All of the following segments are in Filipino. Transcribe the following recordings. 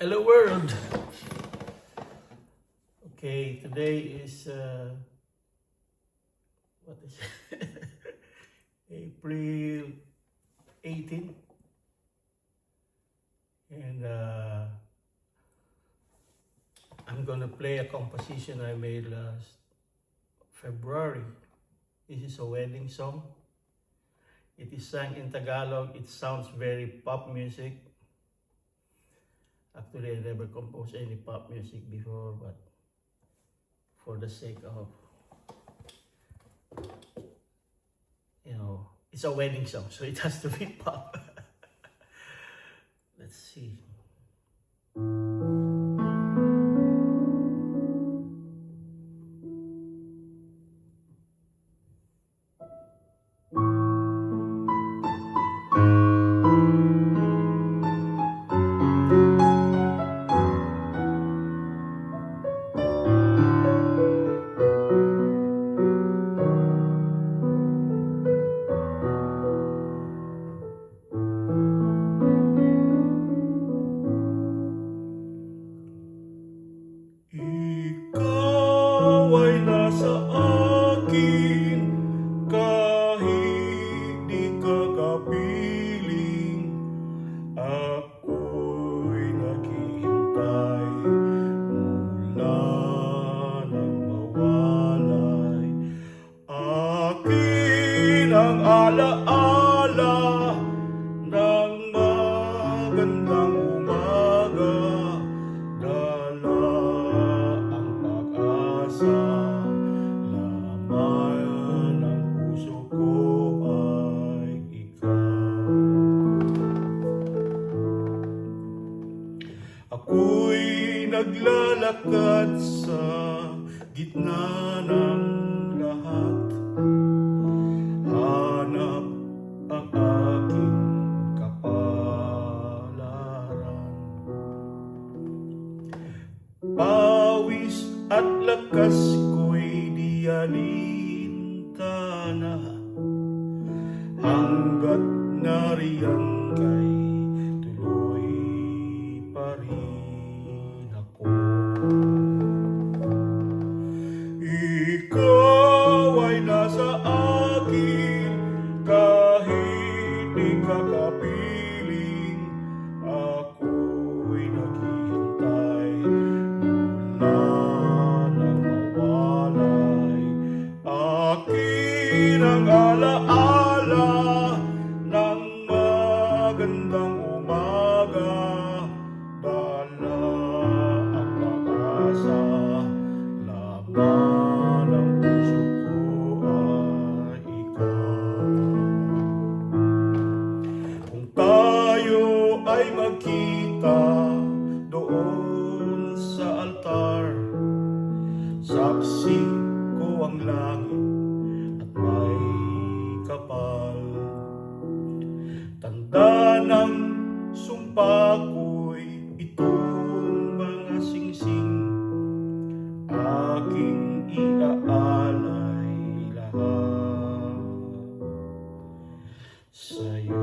Hello world. Okay, today is what is it? April 18, and I'm gonna play a composition I made last February. This is a wedding song. It is sung in Tagalog. It sounds very pop music. Actually, I never composed any pop music before, but for the sake of, it's a wedding song, so it has to be pop. Let's see. Ikaw ay nasa akin kahit di ka kapiling. Ako'y naghihintay mula nang mawalay. Akin ang alaala ng magandang umaga. Dala ang pag-asa, laman ng puso ko ay ikaw. Ako'y naglalakad sa gitna ng lahat. Hanap ang aking kapalaran. Pawis at lakas ko'y di alintana hanggat nariyan kay tuloy pa rin ako. Ikaw ay nasa akin kahit di ka kapiling. Ako'y naghihintay mula nang mawalay. Akin ang alaala ng magandang umaga. Dala ang pag-asa, laman ng puso ko ay ikaw. Kung tayo ay magkita doon sa altar, saksi ko ang langit at may kapal. Tanda ng sumpa ko'y itong mga singsing, aking iaalay lahat sa'yo.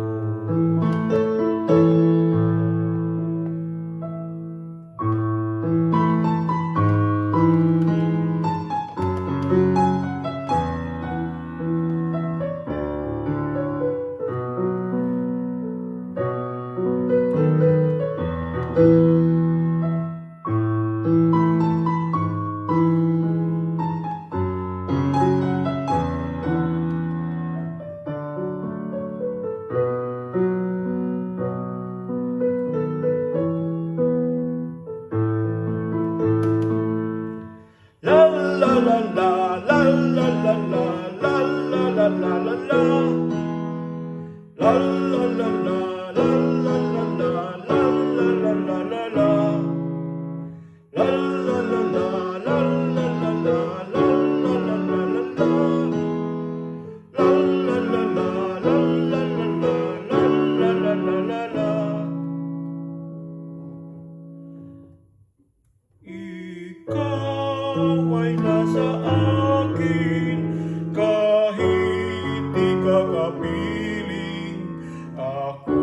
La la la la la la la la la la la la la la. La la la la la la la la la la la la la la. La la la la la la la la la la la la la la. La la la la la la la la la la la la la. Ikaw ay nasa akin kahit di ka kapiling. Ako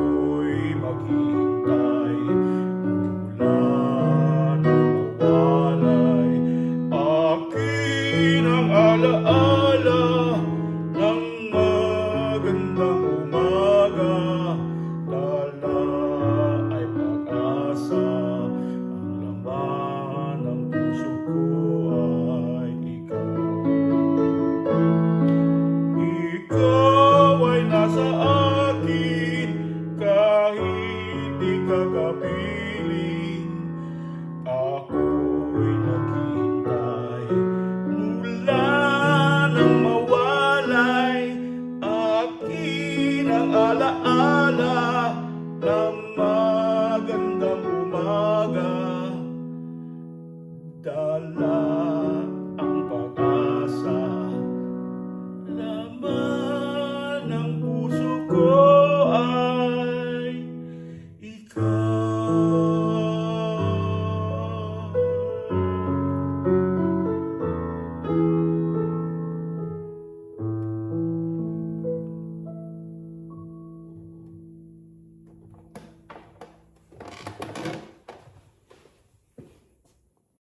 ng umaga, dala ay pag-asa. Ang laman ng puso ko ay ikaw. Ikaw ay nasa akin kahit di ka kapiling. Ako'y naghihintay mula nang mawalay. Akin ang alaala ng